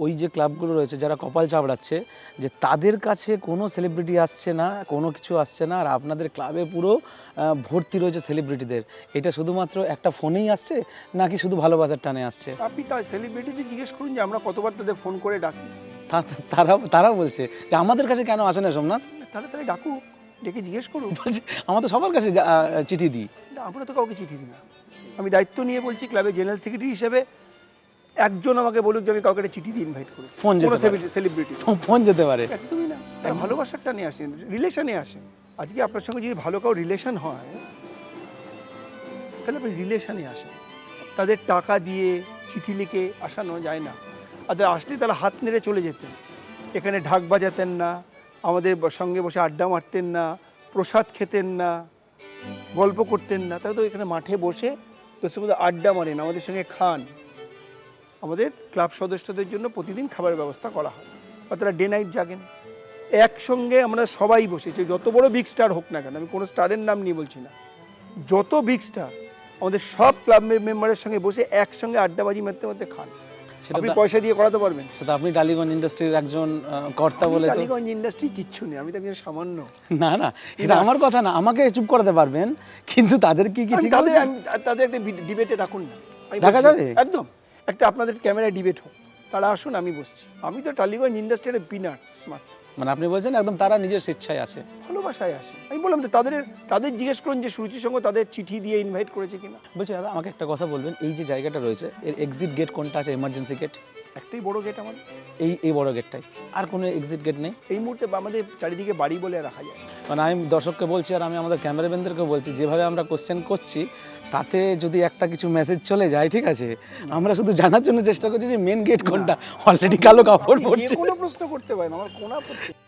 ওই যে ক্লাবগুলো রয়েছে যারা কপাল চাপড়াচ্ছে যে তাদের কাছে কোনো সেলিব্রিটি আসছে না, কোনো কিছু আসছে না, আর আপনাদের ক্লাবে পুরো ভর্তি রয়েছে সেলিব্রিটিদের। এটা শুধুমাত্র একটা ফোনেই আসছে নাকি শুধু ভালোবাসার টানে আসছে? আপনি তার সেলিব্রিটিদের জিজ্ঞেস করুন যে আমরা কতবার তাদের ফোন করে ডাকি। তারা তারা বলছে যে আমাদের কাছে কেন আসে না সোমনাথ? তাহলে তাহলে ডাকুক, ডেকে জিজ্ঞেস করুন। বলছে আমরা তো সবার কাছে চিঠি দিই। না, আমরা তো কাউকে চিঠি দিই না। আমি দায়িত্ব নিয়ে বলছি, ক্লাবের জেনারেল সেক্রেটারি হিসেবে একজন আমাকে বলুক যে আমি কাউকে একটা চিঠি দিয়ে ইনভাইট করি, ফোন যেতে কোনো পারে। সেলিব্রিটি। ফোন যেতে পারে। একদমই না, ভালোবাসার টানে আসেন, রিলেশনে আসেন। আজকে আপনার সঙ্গে যদি ভালো কাউ রিলেশন হয় তাহলে আপনি রিলেশনে আসেন। তাদের টাকা দিয়ে চিঠি লিখে আসানো যায় না। তাদের আসলে তারা হাত নেড়ে চলে যেতেন, এখানে ঢাক বাজাতেন না, আমাদের সঙ্গে বসে আড্ডা মারতেন না, প্রসাদ খেতেন না, গল্প করতেন না। তারা তো এখানে মাঠে বসে তোর মধ্যে আড্ডা মারেন, আমাদের সঙ্গে খান। আমাদের ক্লাব সদস্যদের জন্য প্রতিদিন খাবারের ব্যবস্থা করা হয়, বা তারা ডে নাইট জাগেন। একসঙ্গে আমরা সবাই বসেছি, যত বড় বিগ স্টার হোক না কেন, আমি কোনো স্টারের নাম নিয়ে বলছি না, যত বিগ স্টার আমাদের সব ক্লাব মেম্বারের সঙ্গে বসে একসঙ্গে আড্ডাবাজি মারতে মারতে খান। আপনি পয়সা দিয়ে করাতে পারবেন সেটা? আপনি টালিগঞ্জ ইন্ডাস্ট্রির একজন কর্তা বলে তো। টালিগঞ্জ ইন্ডাস্ট্রি কিচ্ছু নেই, আমি তো একজন সামান্য। না না, এটা আমার কথা না, আমাকে চুপ করাতে পারবেন, কিন্তু তাদের কি কিছু তাদের একটা ডিবেটে রাখুন না, দেখা যাবে? একদম একটা আপনাদের ক্যামেরায় ডিবেট হোক, তারা আসুন, আমি বসছি। আমি তো টালিগঞ্জ ইন্ডাস্ট্রির পিনাটস মাত্র। মানে আপনি বলছেন একদম তারা নিজের স্বেচ্ছায় আসে, ভালোবাসায় আসে। আমি বললাম তো তাদের জিজ্ঞেস করুন যে সুরুচির সঙ্গে তাদের চিঠি দিয়ে ইনভাইট করেছে কিনা। বলছি দাদা আমাকে একটা কথা বলবেন, এই যে জায়গাটা রয়েছে এর এক্সিট গেট কোনটা আছে? এমার্জেন্সি গেট একটাই বড় গেট আমাদের, এই বড় গেটটাই, আর কোনো এক্সিট গেট নেই? এই মুহূর্তে আমাদের চারিদিকে বাড়ি বলে রাখা যায়। মানে আমি দর্শককে বলছি আর আমি আমাদের ক্যামেরাম্যানদেরকে বলছি, যেভাবে আমরা কোশ্চেন করছি তাতে যদি একটা কিছু মেসেজ চলে যায়, ঠিক আছে, আমরা শুধু জানার জন্য চেষ্টা করছি যে মেন গেট কোনটা। অলরেডি কালো কাপড় পরছে। যে কোনো প্রশ্ন করতে পারেন, আমার কোনো আপত্তি নেই।